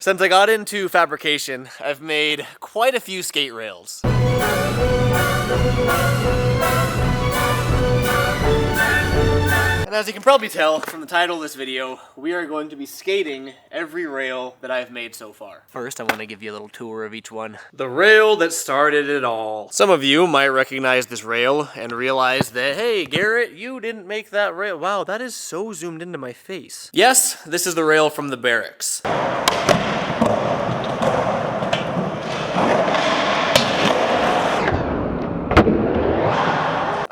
Since I got into fabrication, I've made quite a few skate rails. And as you can probably tell from the title of this video, we are going to be skating every rail that I've made so far. First, I want to give you a little tour of each one. The rail that started it all. Some of you might recognize this rail and realize that, hey, Garrett, you didn't make that rail. Wow, that is so zoomed into my face. Yes, this is the rail from the barracks.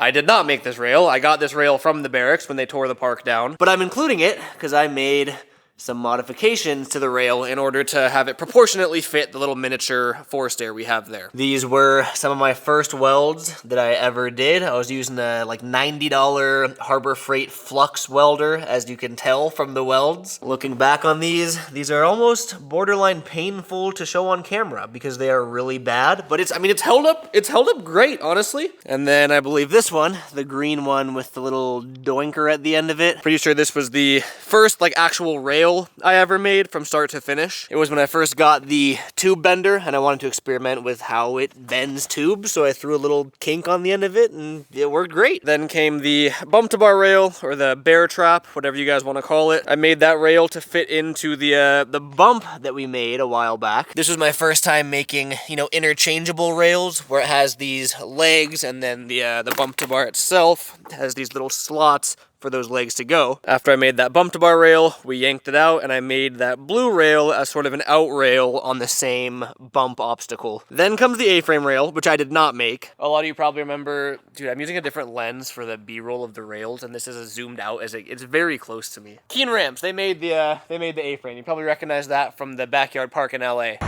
I did not make this rail. I got this rail from the barracks when they tore the park down. But I'm including it because I made some modifications to the rail in order to have it proportionately fit the little miniature forced air we have there. These were some of my first welds that I ever did. I was using a like $90 Harbor Freight flux welder, as you can tell from the welds. Looking back on these are almost borderline painful to show on camera because they are really bad, but it's held up great, honestly. And then I believe this one, the green one with the little doinker at the end of it. Pretty sure this was the first like actual rail I ever made from start to finish. It was when I first got the tube bender and I wanted to experiment with how it bends tubes, so I threw a little kink on the end of it and it worked great. Then came the bump to bar rail, or the bear trap, whatever you guys want to call it. I made that rail to fit into the bump that we made a while back. This was my first time making, interchangeable rails where it has these legs and then the bump to bar itself has these little slots for those legs to go. After I made that bump to bar rail, we yanked it out and I made that blue rail as sort of an out rail on the same bump obstacle. Then comes the A-frame rail, which I did not make. A lot of you probably remember, dude, I'm using a different lens for the B-roll of the rails, and this is a zoomed out as it's very close to me. Keen Ramps, they made the A-frame. You probably recognize that from the backyard park in LA.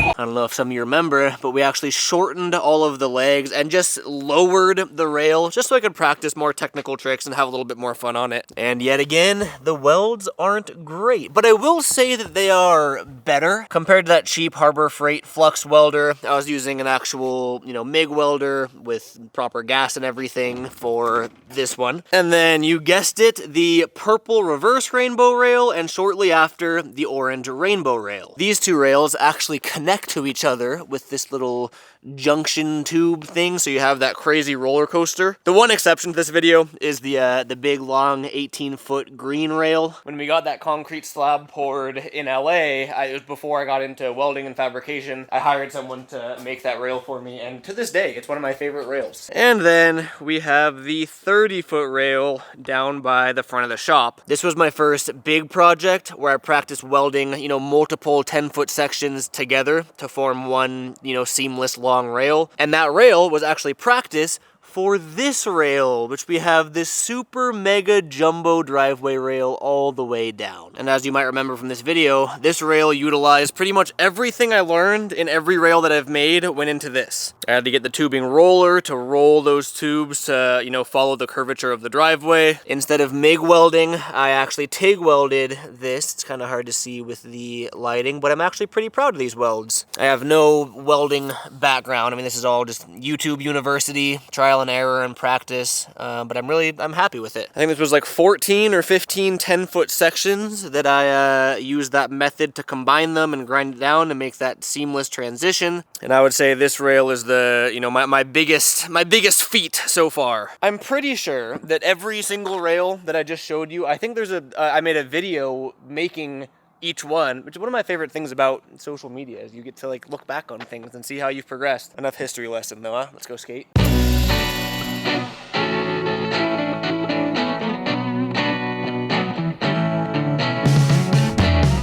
I don't know if some of you remember, but we actually shortened all of the legs and just lowered the rail just so I could practice more technical tricks and have a little bit more fun on it. And yet again, the welds aren't great, but I will say that they are better compared to that cheap Harbor Freight flux welder. I was using an actual, MIG welder with proper gas and everything for this one. And then you guessed it, the purple reverse rainbow rail, and shortly after, the orange rainbow rail. These two rails actually connect to each other with this little junction tube thing, so you have that crazy roller coaster. The one exception to this video is the big long 18-foot green rail. When we got that concrete slab poured in LA, it was before I got into welding and fabrication. I hired someone to make that rail for me, and to this day, it's one of my favorite rails. And then we have the 30-foot rail down by the front of the shop. This was my first big project where I practiced welding, multiple 10-foot sections together to form one, seamless long rail. And that rail was actually practice for this rail, which we have this super mega jumbo driveway rail all the way down. And as you might remember from this video, this rail utilized pretty much everything I learned in every rail that I've made went into this. I had to get the tubing roller to roll those tubes to, follow the curvature of the driveway. Instead of MIG welding, I actually TIG welded this. It's kind of hard to see with the lighting, but I'm actually pretty proud of these welds. I have no welding background. This is all just YouTube University, trial and error and practice, but I'm happy with it. I think this was like 14 or 15 10-foot sections that I used that method to combine them and grind it down to make that seamless transition. And I would say this rail is my biggest feat so far. I'm pretty sure that every single rail that I just showed you, I think I made a video making each one, which is one of my favorite things about social media, is you get to look back on things and see how you've progressed. Enough history lesson though, huh? Let's go skate.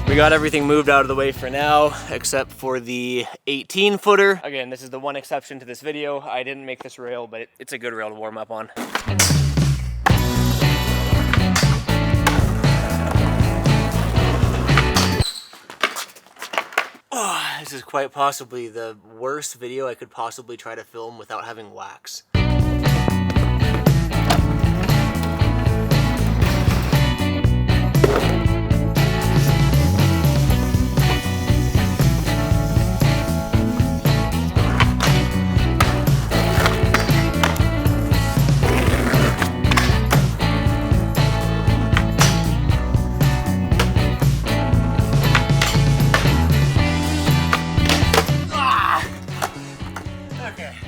We got everything moved out of the way for now, except for the 18-footer. Again, this is the one exception to this video. I didn't make this rail, but it's a good rail to warm up on. Oh, this is quite possibly the worst video I could possibly try to film without having wax.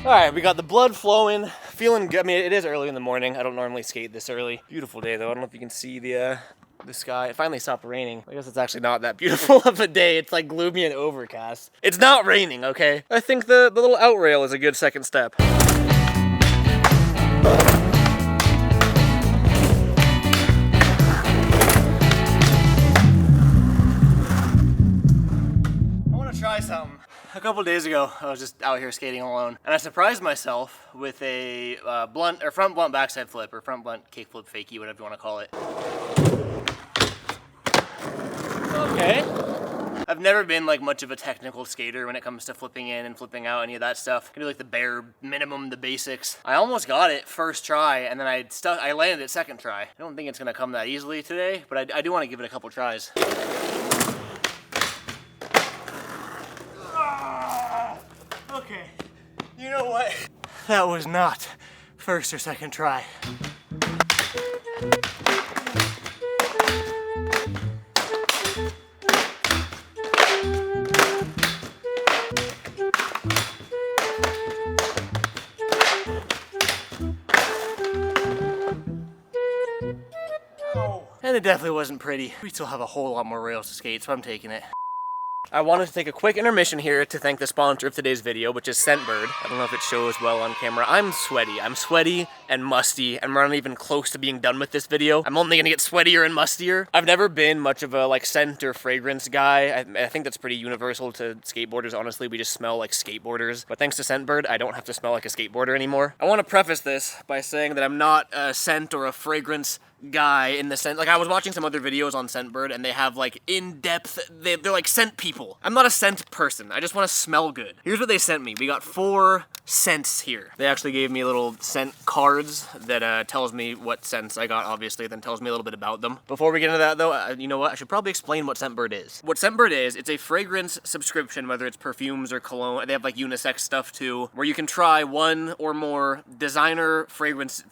All right, we got the blood flowing, feeling good. I mean, it is early in the morning. I don't normally skate this early. Beautiful day though. I don't know if you can see the sky. It finally stopped raining. I guess it's actually not that beautiful of a day. It's like gloomy and overcast. It's not raining, okay? I think the little out rail is a good second step. Try something. A couple days ago, I was just out here skating alone, and I surprised myself with a front blunt backside flip, or front blunt kick flip fakie, whatever you want to call it. Okay. I've never been like much of a technical skater when it comes to flipping in and flipping out, any of that stuff. I can do like the bare minimum, the basics. I almost got it first try, and then I landed it second try. I don't think it's gonna come that easily today, but I do want to give it a couple tries. Okay, you know what? That was not first or second try. Oh. And it definitely wasn't pretty. We still have a whole lot more rails to skate, so I'm taking it. I wanted to take a quick intermission here to thank the sponsor of today's video, which is Scentbird. I don't know if it shows well on camera. I'm sweaty and musty, and we're not even close to being done with this video. I'm only gonna get sweatier and mustier. I've never been much of a like scent or fragrance guy. I think that's pretty universal to skateboarders, honestly. We just smell like skateboarders. But thanks to Scentbird, I don't have to smell like a skateboarder anymore. I want to preface this by saying that I'm not a scent or a fragrance guy in the sense, like I was watching some other videos on Scentbird and they have like in-depth, they're like scent people. I'm not a scent person, I just want to smell good. Here's what they sent me. We got 4 scents here. They actually gave me little scent cards that tells me what scents I got, obviously, then tells me a little bit about them. Before we get into that though, you know what, I should probably explain what Scentbird is. What Scentbird is, it's a fragrance subscription, whether it's perfumes or cologne. They have like unisex stuff too, where you can try one or more designer fragrances,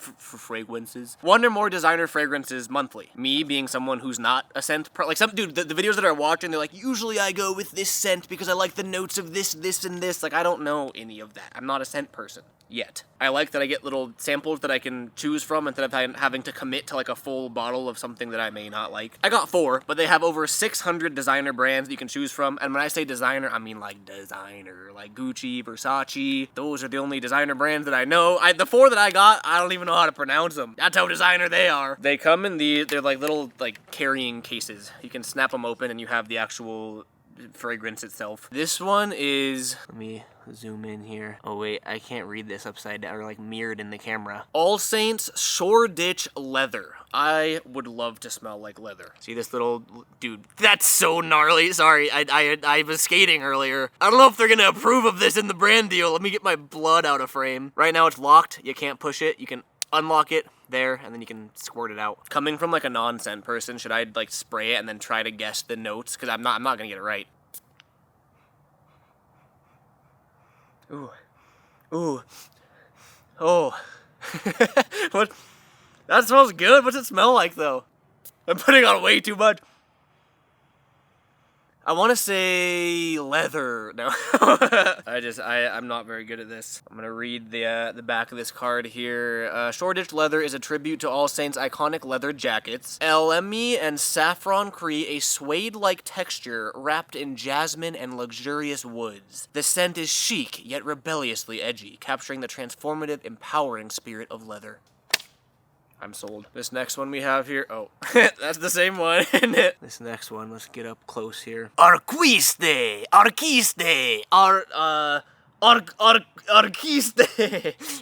one or more designer fragrances monthly. Me being someone who's not a scent like some dude, the videos that are watching, they're like, usually I go with this scent because I like the notes of this, and this. Like, I don't know any of that. I'm not a scent person yet. I like that I get little samples that I can choose from instead of having to commit to like a full bottle of something that I may not like. I got 4, but they have over 600 designer brands that you can choose from. And when I say designer, I mean like designer, like Gucci, Versace. Those are the only designer brands that I know. The 4 that I got, I don't even know how to pronounce them. That's how designer they are. They come in they're like little like carrying cases. You can snap them open and you have the actual fragrance itself. This one is, let me zoom in here. Oh wait, I can't read this upside down or like mirrored in the camera. All Saints Shoreditch Leather. I would love to smell like leather. See this little dude? That's so gnarly. Sorry, I was skating earlier. I don't know if they're gonna approve of this in the brand deal. Let me get my blood out of frame. Right now it's locked. You can't push it. You can unlock it there, and then you can squirt it out. Coming from like a non-scent person, should I like spray it and then try to guess the notes? Because I'm not gonna get it right. Ooh. Ooh. Oh. What? That smells good. What's it smell like though? I'm putting on way too much. I want to say leather. No. I'm not very good at this. I'm going to read the back of this card here. Shoreditch Leather is a tribute to All Saints' iconic leather jackets. Elemi and saffron create a suede-like texture wrapped in jasmine and luxurious woods. The scent is chic, yet rebelliously edgy, capturing the transformative, empowering spirit of leather. I'm sold. This next one we have here, oh, that's the same one, isn't it? This next one, let's get up close here. Arquiste!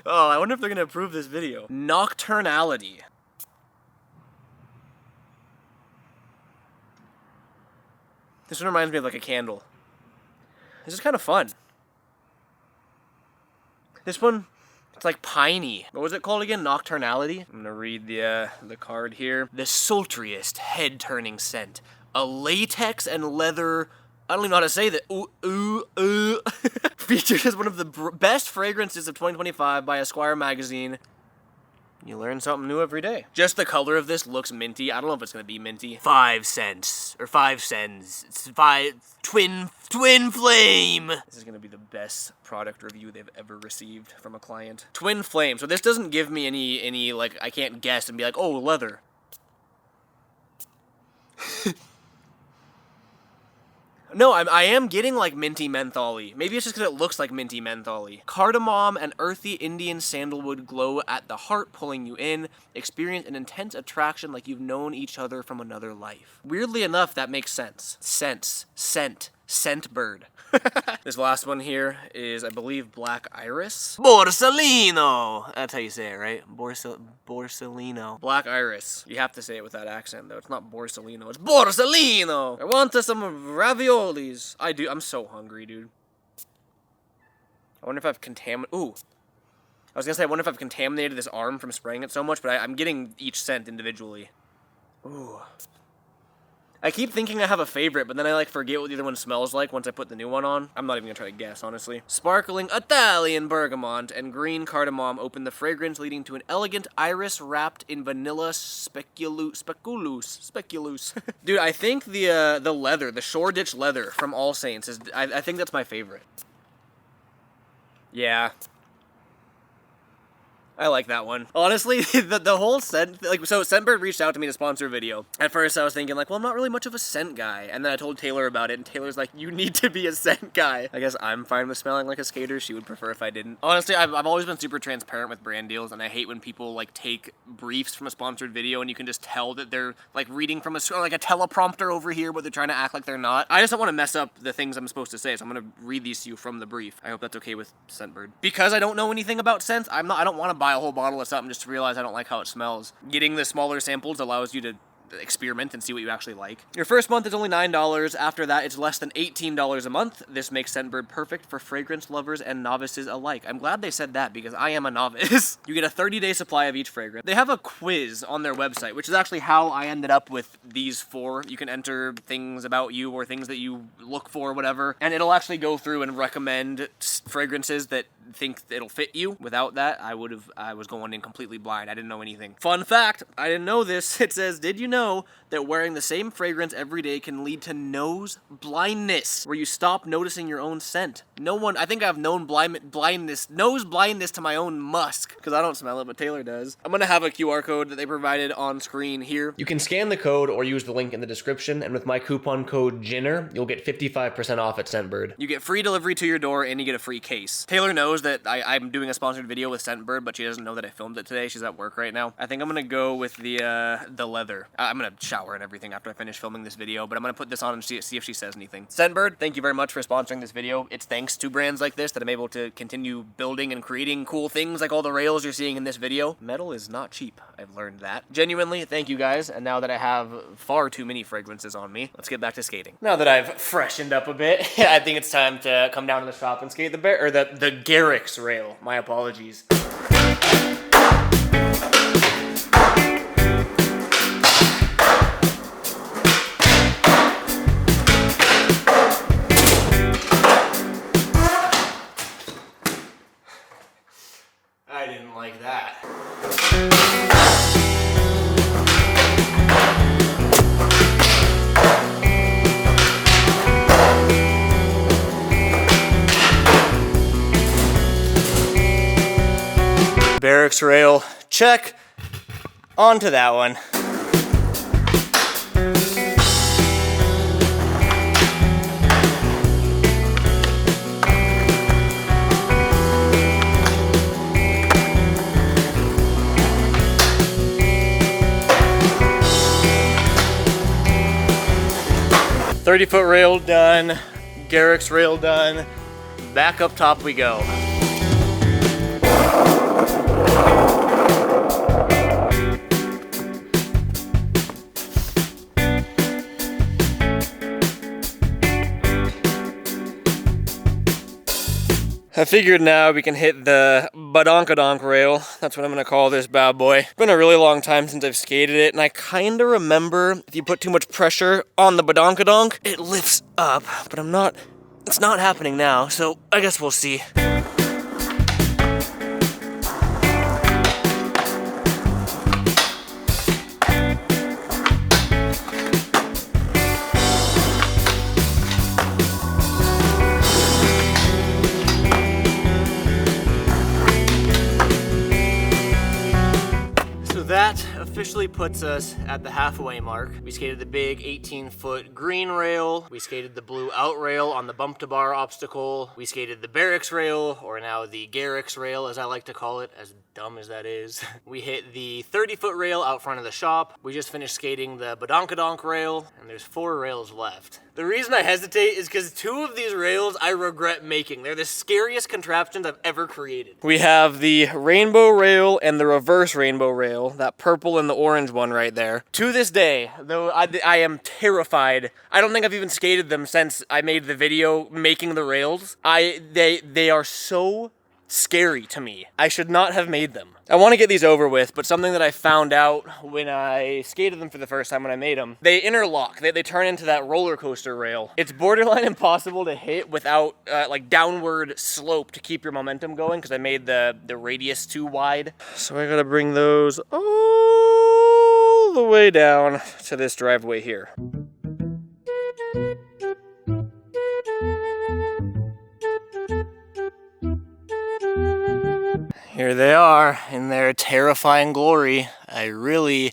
Oh, I wonder if they're gonna approve this video. Nocturnality. This one reminds me of like a candle. This is kind of fun. This one, it's like piney. What was it called again? Nocturnality? I'm gonna read the card here. The sultriest, head-turning scent. A latex and leather, I don't even know how to say that. Featured as one of the best fragrances of 2025 by Esquire magazine. You learn something new every day. Just the color of this looks minty. I don't know if it's gonna be minty. 5 cents, or 5 cents. It's twin flame. This is gonna be the best product review they've ever received from a client. Twin flame. So this doesn't give me any like, I can't guess and be like, oh, leather. No, I am getting like minty mentholy. Maybe it's just because it looks like minty mentholy. Cardamom and earthy Indian sandalwood glow at the heart, pulling you in. Experience an intense attraction like you've known each other from another life. Weirdly enough, that makes sense. Scent bird. This last one here is, I believe, Black Iris. Borsalino! That's how you say it, right? Borsalino. Black Iris. You have to say it with that accent, though. It's not Borsalino, it's Borsalino! I want some raviolis. I do. I'm so hungry, dude. I wonder if I've contaminated... Ooh. I was gonna say, I wonder if I've contaminated this arm from spraying it so much, but I'm getting each scent individually. Ooh. I keep thinking I have a favorite, but then I like forget what the other one smells like once I put the new one on. I'm not even gonna try to guess, honestly. Sparkling Italian bergamot and green cardamom open the fragrance, leading to an elegant iris wrapped in vanilla speculus. Dude, I think the leather, the Shoreditch leather from All Saints is, I think that's my favorite. Yeah. I like that one. Honestly, the whole scent, like, so Scentbird reached out to me to sponsor a video. At first I was thinking like, well, I'm not really much of a scent guy. And then I told Taylor about it, and Taylor's like, you need to be a scent guy. I guess I'm fine with smelling like a skater. She would prefer if I didn't. Honestly, I've always been super transparent with brand deals, and I hate when people like take briefs from a sponsored video and you can just tell that they're like reading from like a teleprompter over here, but they're trying to act like they're not. I just don't want to mess up the things I'm supposed to say, so I'm gonna read these to you from the brief. I hope that's okay with Scentbird. Because I don't know anything about scents, I don't want to buy a whole bottle of something just to realize I don't like how it smells. Getting the smaller samples allows you to experiment and see what you actually like. Your first month is only $9. After that, it's less than $18 a month. This makes Scentbird perfect for fragrance lovers and novices alike. I'm glad they said that because I am a novice. You get a 30-day supply of each fragrance. They have a quiz on their website, which is actually how I ended up with these 4. You can enter things about you or things that you look for, whatever, and it'll actually go through and recommend fragrances that think it'll fit you. Without that, I was going in completely blind. I didn't know anything. Fun fact, I didn't know this. It says, did you know that wearing the same fragrance every day can lead to nose blindness, where you stop noticing your own scent? I think I have nose blindness to my own musk, because I don't smell it, but Taylor does. I'm gonna have a QR code that they provided on screen here. You can scan the code or use the link in the description, and with my coupon code GINNER, you'll get 55% off at Scentbird. You get free delivery to your door, and you get a free case. Taylor knows that I'm doing a sponsored video with Scentbird, but she doesn't know that I filmed it today. She's at work right now. I think I'm gonna go with the leather. I'm gonna shower and everything after I finish filming this video, but I'm gonna put this on and see if she says anything. Scentbird, thank you very much for sponsoring this video. It's thanks to brands like this that I'm able to continue building and creating cool things like all the rails you're seeing in this video. Metal is not cheap. I've learned that. Genuinely, thank you guys, and now that I have far too many fragrances on me, let's get back to skating. Now that I've freshened up a bit, I think it's time to come down to the shop and skate the Garrett's rail. My apologies. I didn't like that. Barracks rail, check. On to that one. 30-foot rail done, Garrett's rail done, back up top we go. I figured now we can hit the badonkadonk rail. That's what I'm gonna call this bad boy. It's been a really long time since I've skated it, and I kinda remember if you put too much pressure on the badonkadonk, it lifts up, but it's not happening now, so I guess we'll see. officially puts us at the halfway mark. We skated the big 18-foot green rail. We skated the blue out rail on the bump to bar obstacle. We skated the barracks rail, or now the Garrett's rail as I like to call it, as dumb as that is. We hit the 30-foot rail out front of the shop. We just finished skating the badonkadonk rail, and there's 4 rails left. The reason I hesitate is because 2 of these rails I regret making. They're the scariest contraptions I've ever created. We have the rainbow rail and the reverse rainbow rail, that purple and the orange one right there. To this day, though I am terrified. I don't think I've even skated them since I made the video making the rails. They are so scary to me. I should not have made them. I want to get these over with, but something that I found out when I skated them for the first time when I made them, they interlock. They turn into that roller coaster rail. It's borderline impossible to hit without like downward slope to keep your momentum going because I made the radius too wide. So I gotta bring those all the way down to this driveway here. Here they are in their terrifying glory. I really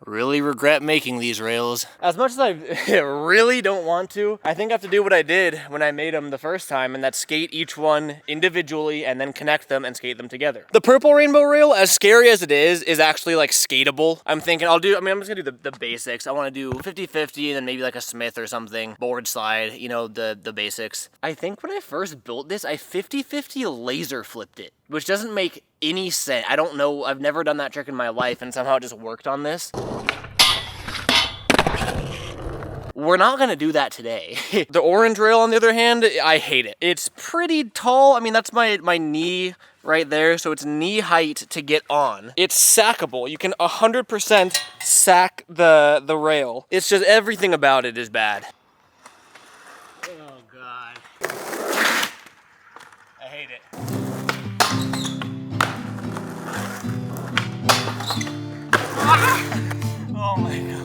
regret making these rails. As much as I really don't want to, I think I have to do what I did when I made them the first time, and that's skate each one individually and then connect them and skate them together. The purple rainbow rail, as scary as it is actually like skatable. I'm thinking I'm just gonna do the basics. I wanna do 50-50 and then maybe like a Smith or something, board slide, you know, the basics. I think when I first built this, I 50-50 laser flipped it, which doesn't make any sense. I don't know, I've never done that trick in my life and somehow it just worked on this. We're not gonna do that today. The orange rail, on the other hand, I hate it. It's pretty tall. I mean, that's my knee right there, so it's knee height to get on. It's sackable. You can 100% sack the rail. It's just everything about it is bad. Oh God. I hate it. Oh my God.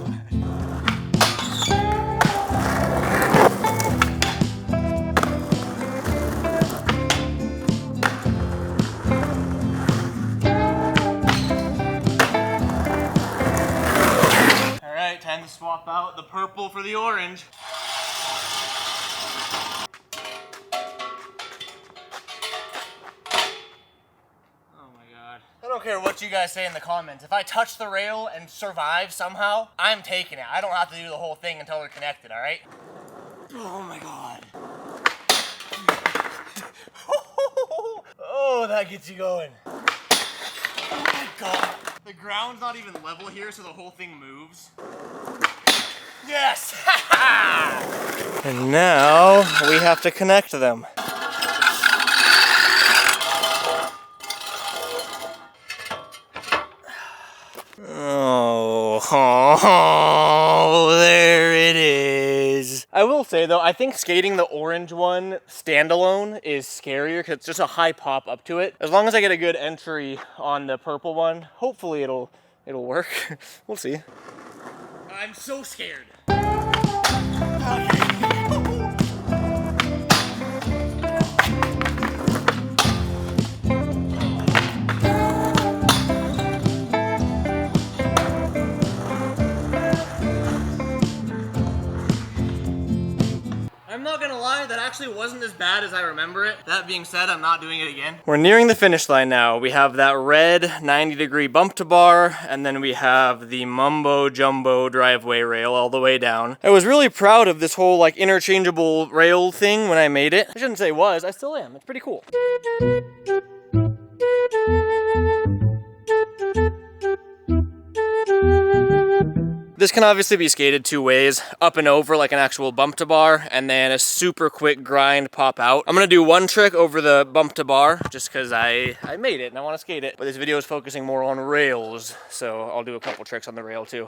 All right, time to swap out the purple for the orange. I don't care what you guys say in the comments. If I touch the rail and survive somehow, I'm taking it. I don't have to do the whole thing until they're connected, all right? Oh my God. Oh, that gets you going. Oh my God. The ground's not even level here, so the whole thing moves. Yes! And now we have to connect them. Oh, there it is. I will say though, I think skating the orange one standalone is scarier because it's just a high pop up to it. As long as I get a good entry on the purple one, hopefully it'll work. We'll see. I'm so scared. I'm not gonna lie, that actually wasn't as bad as I remember it. That being said, I'm not doing it again. We're nearing the finish line now. We have that red 90-degree bump to bar, and then we have the mumbo jumbo driveway rail all the way down. I was really proud of this whole like interchangeable rail thing when I made it. I shouldn't say was, I still am. It's pretty cool. This can obviously be skated 2 ways, up and over like an actual bump to bar, and then a super quick grind pop out. I'm gonna do one trick over the bump to bar, just because I made it and I want to skate it. But this video is focusing more on rails, so I'll do a couple tricks on the rail too.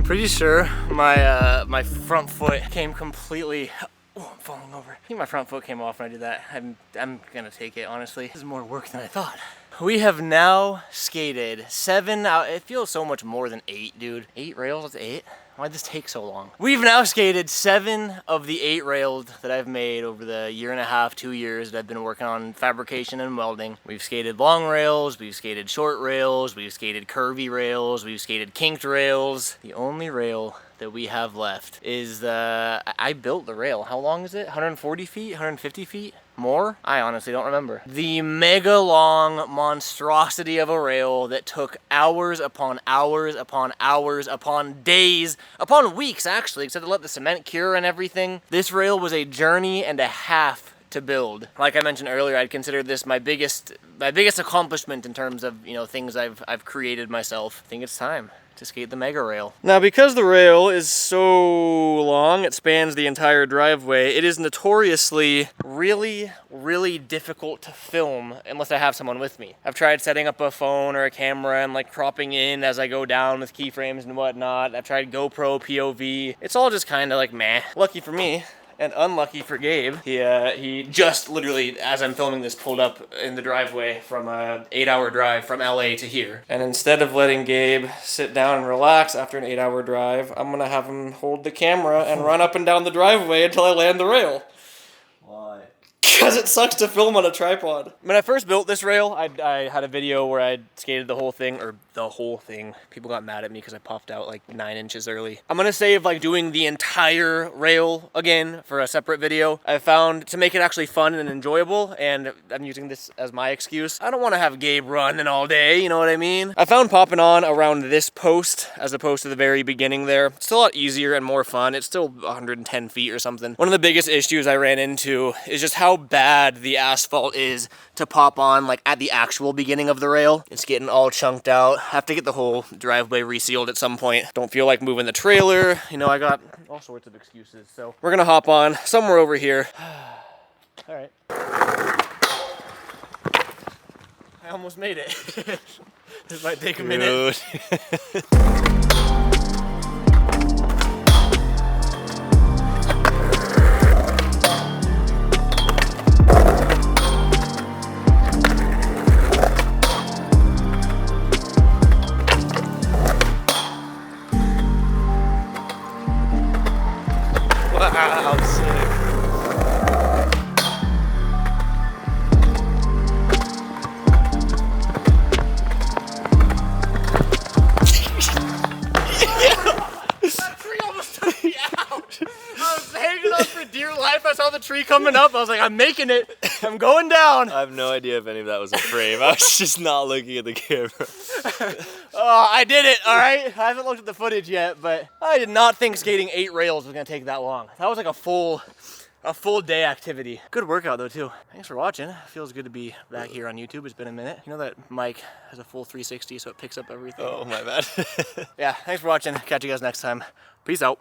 Pretty sure my front foot came completely. Oh, I'm falling over. I think my front foot came off when I did that. I'm gonna take it, honestly. This is more work than I thought. We have now skated 7 out. It feels so much more than 8, dude. 8 rails, that's 8. Why'd this take so long? We've now skated 7 of the 8 rails that I've made over the 1.5 to 2 years that I've been working on fabrication and welding. We've skated long rails, we've skated short rails, we've skated curvy rails, we've skated kinked rails. The only rail that we have left is I built the rail. How long is it? 140 feet? 150 feet? More? I honestly don't remember. The mega long monstrosity of a rail that took hours upon hours upon hours upon days, upon weeks actually, except to let the cement cure and everything. This rail was a journey and a half to build. Like I mentioned earlier, I'd consider this my biggest accomplishment in terms of, you know, things I've created myself. I think it's time to skate the mega rail. Now, because the rail is so long, it spans the entire driveway, it is notoriously really difficult to film unless I have someone with me. I've tried setting up a phone or a camera and like cropping in as I go down with keyframes and whatnot. I've tried GoPro POV. It's all just kind of like meh. Lucky for me, and unlucky for Gabe, he just literally, as I'm filming this, pulled up in the driveway from a 8-hour drive from LA to here. And instead of letting Gabe sit down and relax after an 8-hour drive, I'm gonna have him hold the camera and run up and down the driveway until I land the rail. Why? Because it sucks to film on a tripod. When I first built this rail, I had a video where I skated the whole thing, or the whole thing. People got mad at me because I popped out like 9 inches early. I'm gonna save like doing the entire rail again for a separate video. I found to make it actually fun and enjoyable, and I'm using this as my excuse. I don't want to have Gabe running all day, you know what I mean? I found popping on around this post as opposed to the very beginning there. It's still a lot easier and more fun. It's still 110 feet or something. One of the biggest issues I ran into is just how bad the asphalt is to pop on like at the actual beginning of the rail. It's getting all chunked out. Have to get the whole driveway resealed at some point. Don't feel like moving the trailer. You know, I got all sorts of excuses. So we're gonna hop on somewhere over here. All right. I almost made it. This might take a minute. Wow, sick. That tree almost took me out. I was hanging on for dear life. I saw the tree coming up. I was like, I'm making it. I'm going down. I have no idea if any of that was a frame. I was just not looking at the camera. Oh, I did it, all right? I haven't looked at the footage yet, but I did not think skating 8 rails was gonna take that long. That was like a full day activity. Good workout though too. Thanks for watching. Feels good to be back here on YouTube. It's been a minute. You know that mic has a full 360 so it picks up everything. Oh, my bad. Yeah, thanks for watching. Catch you guys next time. Peace out.